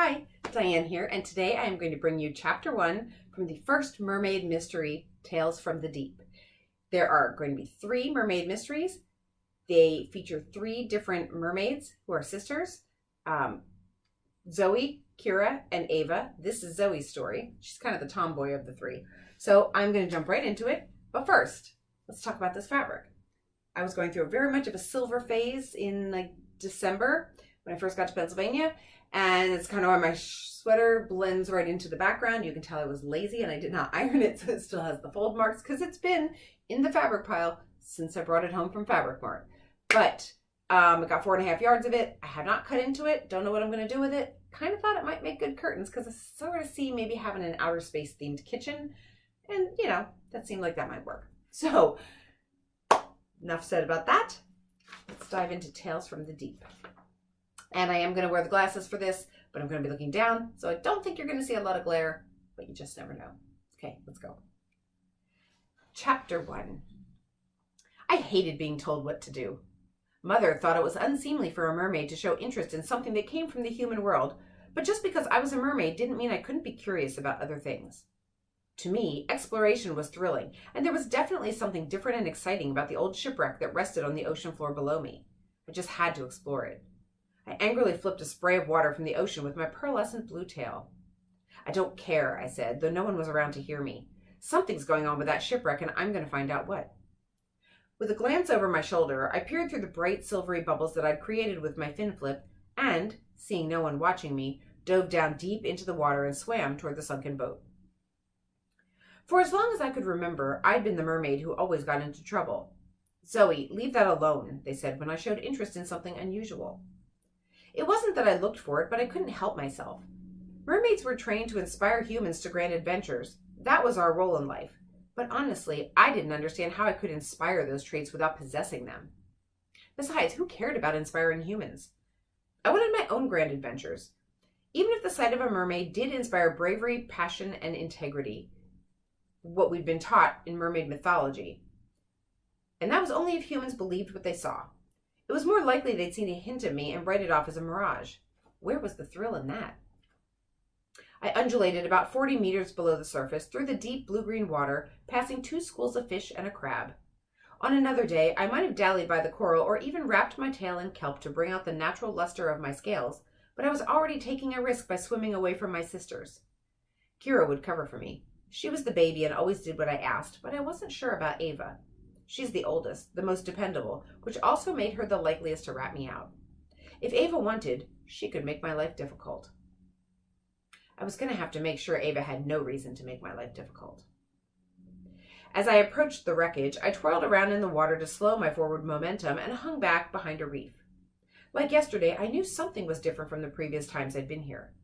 Hi, Diane here, and today I am going to bring you Chapter 1 from the first Mermaid Mystery, Tales from the Deep. There are going to be 3 mermaid mysteries. They feature 3 different mermaids who are sisters, Zoe, Kira, and Ava. This is Zoe's story. She's kind of the tomboy of the 3. So I'm going to jump right into it. But first, let's talk about this fabric. I was going through very much of a silver phase in December when I first got to Pennsylvania. And it's kind of why my sweater blends right into the background. You can tell I was lazy and I did not iron it, so it still has the fold marks because it's been in the fabric pile since I brought it home from Fabric Mart. But I got 4.5 yards of it. I have not cut into it. Don't know what I'm going to do with it. Kind of thought it might make good curtains because I sort of see maybe having an outer space themed kitchen. And, that seemed like that might work. So, enough said about that. Let's dive into Tales from the Deep. And I am going to wear the glasses for this, but I'm going to be looking down, so I don't think you're going to see a lot of glare, but you just never know. Okay, let's go. Chapter 1. I hated being told what to do. Mother thought it was unseemly for a mermaid to show interest in something that came from the human world, but just because I was a mermaid didn't mean I couldn't be curious about other things. To me, exploration was thrilling, and there was definitely something different and exciting about the old shipwreck that rested on the ocean floor below me. I just had to explore it. I angrily flipped a spray of water from the ocean with my pearlescent blue tail. I don't care, I said, though no one was around to hear me. Something's going on with that shipwreck, and I'm going to find out what. With a glance over my shoulder, I peered through the bright silvery bubbles that I'd created with my fin flip and, seeing no one watching me, dove down deep into the water and swam toward the sunken boat. For as long as I could remember, I'd been the mermaid who always got into trouble. Zoe, leave that alone, they said when I showed interest in something unusual. It wasn't that I looked for it, but I couldn't help myself. Mermaids were trained to inspire humans to grand adventures. That was our role in life. But honestly, I didn't understand how I could inspire those traits without possessing them. Besides, who cared about inspiring humans? I wanted my own grand adventures. Even if the sight of a mermaid did inspire bravery, passion, and integrity, what we'd been taught in mermaid mythology. And that was only if humans believed what they saw. It was more likely they'd seen a hint of me and write it off as a mirage. Where was the thrill in that? I undulated about 40 meters below the surface through the deep blue-green water, passing 2 schools of fish and a crab. On another day, I might have dallied by the coral or even wrapped my tail in kelp to bring out the natural luster of my scales, but I was already taking a risk by swimming away from my sisters. Kira would cover for me. She was the baby and always did what I asked, but I wasn't sure about Ava. She's the oldest, the most dependable, which also made her the likeliest to rat me out. If Ava wanted, she could make my life difficult. I was going to have to make sure Ava had no reason to make my life difficult. As I approached the wreckage, I twirled around in the water to slow my forward momentum and hung back behind a reef. Like yesterday, I knew something was different from the previous times I'd been here.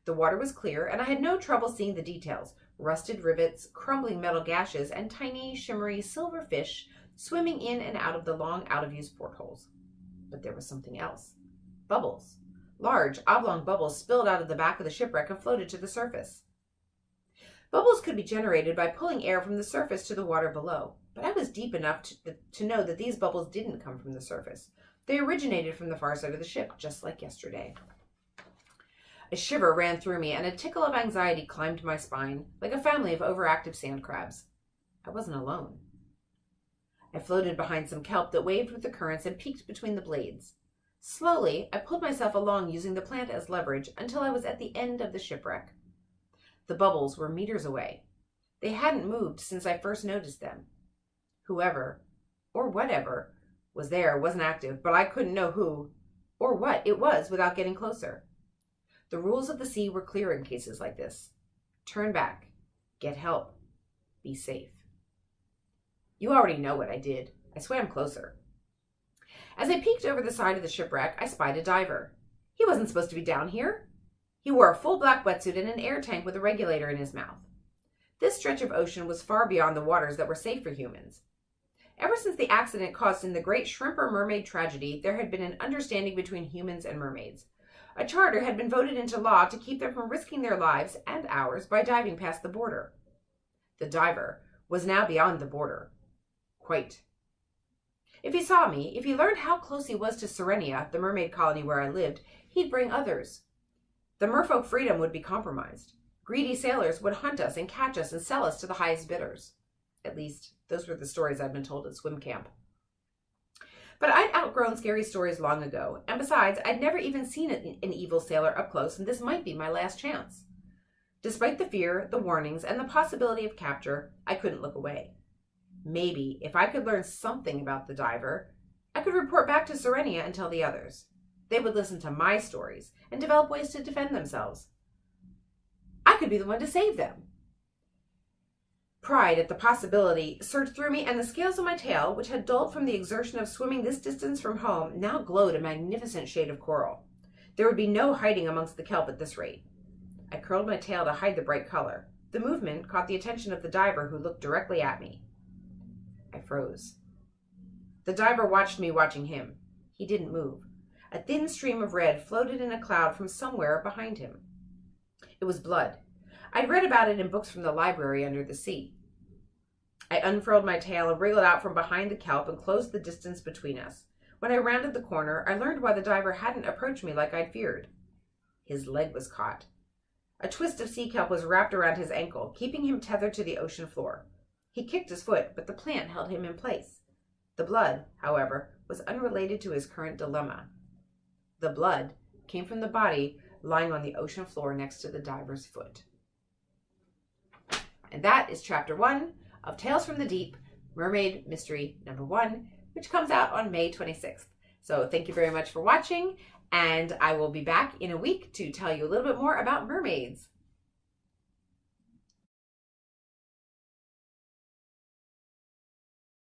The water was clear, and I had no trouble seeing the details: rusted rivets, crumbling metal gashes, and tiny, shimmery silver fish swimming in and out of the long out-of-use portholes. But there was something else. Bubbles. Large, oblong bubbles spilled out of the back of the shipwreck and floated to the surface. Bubbles could be generated by pulling air from the surface to the water below, but I was deep enough to know that these bubbles didn't come from the surface. They originated from the far side of the ship, just like yesterday. A shiver ran through me, and a tickle of anxiety climbed my spine, like a family of overactive sand crabs. I wasn't alone. I floated behind some kelp that waved with the currents and peeked between the blades. Slowly, I pulled myself along using the plant as leverage until I was at the end of the shipwreck. The bubbles were meters away. They hadn't moved since I first noticed them. Whoever, or whatever, was there wasn't active, but I couldn't know who or what it was without getting closer. The rules of the sea were clear in cases like this. Turn back. Get help. Be safe. You already know what I did. I swam closer. As I peeked over the side of the shipwreck, I spied a diver. He wasn't supposed to be down here. He wore a full black wetsuit and an air tank with a regulator in his mouth. This stretch of ocean was far beyond the waters that were safe for humans. Ever since the accident caused in the great shrimper mermaid tragedy, there had been an understanding between humans and mermaids. A charter had been voted into law to keep them from risking their lives and ours by diving past the border. The diver was now beyond the border. Quite. If he saw me, if he learned how close he was to Sirenia, the mermaid colony where I lived, he'd bring others. The merfolk freedom would be compromised. Greedy sailors would hunt us and catch us and sell us to the highest bidders. At least, those were the stories I'd been told at swim camp. But I'd outgrown scary stories long ago, and besides, I'd never even seen an evil sailor up close, and this might be my last chance. Despite the fear, the warnings, and the possibility of capture, I couldn't look away. Maybe, if I could learn something about the diver, I could report back to Sirenia and tell the others. They would listen to my stories and develop ways to defend themselves. I could be the one to save them. Pride at the possibility surged through me, and the scales on my tail, which had dulled from the exertion of swimming this distance from home, now glowed a magnificent shade of coral. There would be no hiding amongst the kelp at this rate. I curled my tail to hide the bright color. The movement caught the attention of the diver, who looked directly at me. I froze. The diver watched me watching him. He didn't move. A thin stream of red floated in a cloud from somewhere behind him. It was blood. I'd read about it in books from the library under the sea. I unfurled my tail and wriggled out from behind the kelp and closed the distance between us. When I rounded the corner, I learned why the diver hadn't approached me like I'd feared. His leg was caught. A twist of sea kelp was wrapped around his ankle, keeping him tethered to the ocean floor. He kicked his foot, but the plant held him in place. The blood, however, was unrelated to his current dilemma. The blood came from the body lying on the ocean floor next to the diver's foot. And that is Chapter 1 of Tales from the Deep, Mermaid Mystery number 1, which comes out on May 26th. So thank you very much for watching, and I will be back in a week to tell you a little bit more about mermaids.